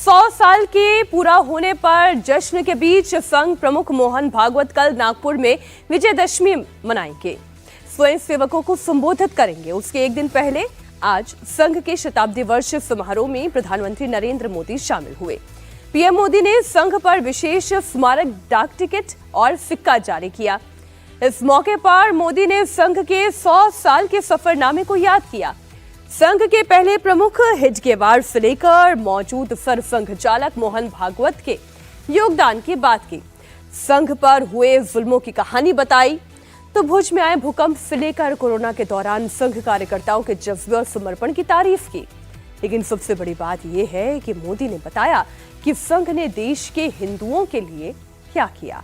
100 साल के पूरा होने पर जश्न के बीच संघ प्रमुख मोहन भागवत कल नागपुर में विजयदशमी मनाएंगे। स्वयं सेवकों को संबोधित करेंगे। उसके एक दिन पहले आज संघ के शताब्दी वर्ष समारोह में प्रधानमंत्री नरेंद्र मोदी शामिल हुए। पीएम मोदी ने संघ पर विशेष स्मारक डाक टिकट और सिक्का जारी किया। इस मौके पर मोदी ने संघ के 100 साल के सफरनामे को याद किया। संघ के पहले प्रमुख हेडगेवार से लेकर मौजूद सरसंघ चालक मोहन भागवत के योगदान की बात की। संघ पर हुए जुल्मों की कहानी बताई तो भुज में आए भूकंप से लेकर कोरोना के दौरान संघ कार्यकर्ताओं के जज्बे और समर्पण की तारीफ की। लेकिन सबसे बड़ी बात यह है कि मोदी ने बताया कि संघ ने देश के हिंदुओं के लिए क्या किया।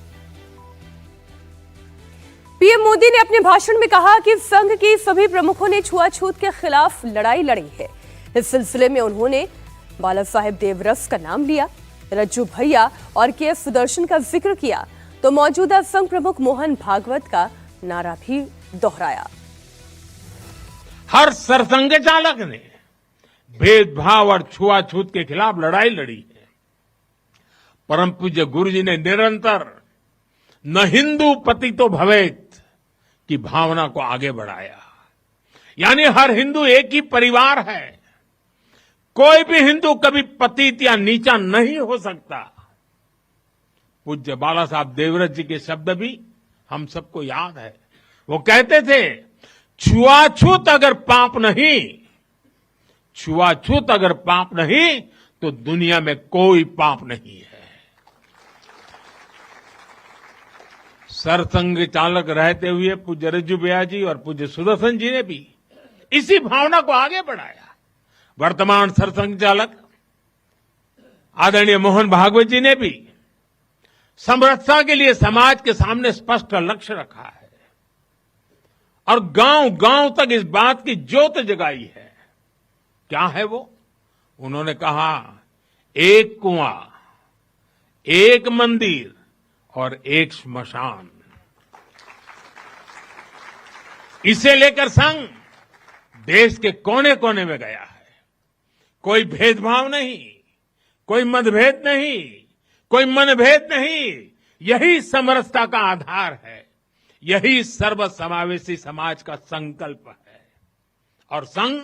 पीएम मोदी ने अपने भाषण में कहा कि संघ के सभी प्रमुखों ने छुआछूत के खिलाफ लड़ाई लड़ी है। इस सिलसिले में उन्होंने बाला साहेब देवरस का नाम लिया, रज्जू भैया और के सुदर्शन का जिक्र किया तो मौजूदा संघ प्रमुख मोहन भागवत का नारा भी दोहराया। हर सरसंघ चालक ने भेदभाव और छुआछूत के खिलाफ लड़ाई लड़ी है। परम पूज्य गुरु जी ने निरंतर न हिंदू पतितो भवेत की भावना को आगे बढ़ाया। यानी हर हिंदू एक ही परिवार है। कोई भी हिंदू कभी पतित या नीचा नहीं हो सकता। पूज्य बाला साहब देवरस जी के शब्द भी हम सबको याद है। वो कहते थे, छुआछूत अगर पाप नहीं, छुआछूत अगर पाप नहीं तो दुनिया में कोई पाप नहीं है। सरसंघ चालक रहते हुए पूज्य रज्जू भैया जी और पूज्य सुदर्शन जी ने भी इसी भावना को आगे बढ़ाया। वर्तमान सरसंघ चालक आदरणीय मोहन भागवत जी ने भी समरसता के लिए समाज के सामने स्पष्ट लक्ष्य रखा है और गांव गांव तक इस बात की ज्योत जगाई है। क्या है वो? उन्होंने कहा, एक कुआं, एक मंदिर और एक श्मशान। इसे लेकर संघ देश के कोने कोने में गया है। कोई भेदभाव नहीं, कोई मतभेद नहीं, कोई मनभेद नहीं। यही समरसता का आधार है। यही सर्वसमावेशी समाज का संकल्प है और संघ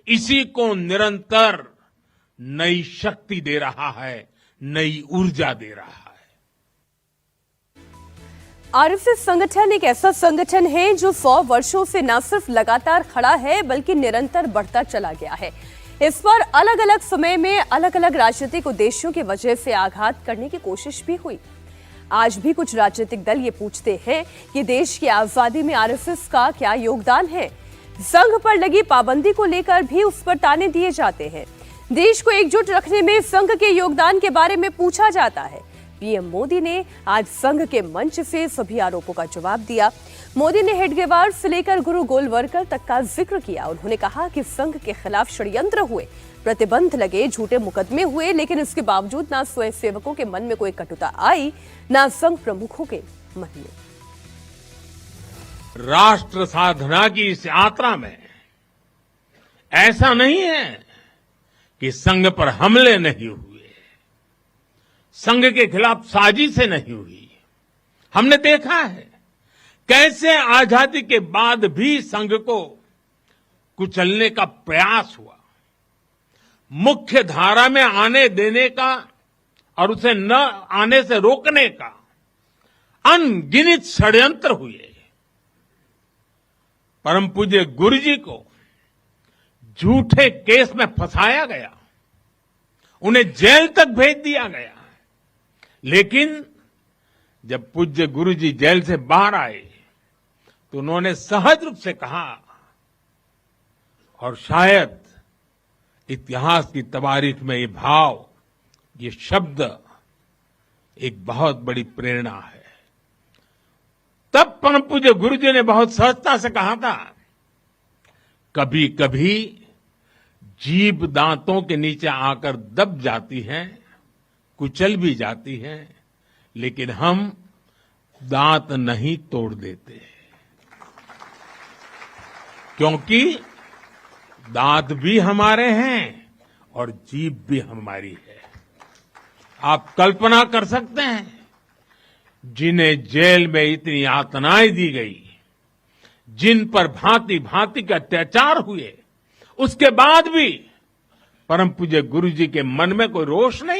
इसी को निरंतर नई शक्ति दे रहा है, नई ऊर्जा दे रहा है। आरएसएस संगठन एक ऐसा संगठन है जो 100 वर्षों से न सिर्फ लगातार खड़ा है बल्कि निरंतर बढ़ता चला गया है। इस पर अलग अलग समय में अलग अलग राजनीतिक उद्देश्यों की वजह से आघात करने की कोशिश भी हुई। आज भी कुछ राजनीतिक दल ये पूछते हैं कि देश की आजादी में आरएसएस का क्या योगदान है। संघ पर लगी पाबंदी को लेकर भी उस पर ताने दिए जाते हैं। देश को एकजुट रखने में संघ के योगदान के बारे में पूछा जाता है। पीएम मोदी ने आज संघ के मंच से सभी आरोपों का जवाब दिया। मोदी ने हेडगेवार से लेकर गुरु गोलवलकर तक का जिक्र किया। उन्होंने कहा कि संघ के खिलाफ षड्यंत्र हुए, प्रतिबंध लगे, झूठे मुकदमे हुए, लेकिन इसके बावजूद ना स्वयं सेवकों के मन में कोई कटुता आई, ना संघ प्रमुखों के मन में। राष्ट्र साधना की इस यात्रा में ऐसा नहीं है कि संघ पर हमले नहीं हुए, संघ के खिलाफ साजिशें नहीं हुई। हमने देखा है कैसे आजादी के बाद भी संघ को कुचलने का प्रयास हुआ, मुख्य धारा में आने देने का और उसे न आने से रोकने का अनगिनत षड्यंत्र हुए। परम पूज्य गुरु जी को झूठे केस में फंसाया गया, उन्हें जेल तक भेज दिया गया। लेकिन जब पूज्य गुरु जी जेल से बाहर आए तो उन्होंने सहज रूप से कहा, और शायद इतिहास की तवारीख में ये भाव, ये शब्द एक बहुत बड़ी प्रेरणा है। तब परम पूज्य गुरु जी ने बहुत सहजता से कहा था, कभी कभी जीभ दांतों के नीचे आकर दब जाती है, कुचल भी जाती है, लेकिन हम दांत नहीं तोड़ देते, क्योंकि दांत भी हमारे हैं और जीभ भी हमारी है। आप कल्पना कर सकते हैं, जिन्हें जेल में इतनी यातनाएं दी गई, जिन पर भांति भांति के अत्याचार हुए, उसके बाद भी परम पूज्य गुरु जी के मन में कोई रोष नहीं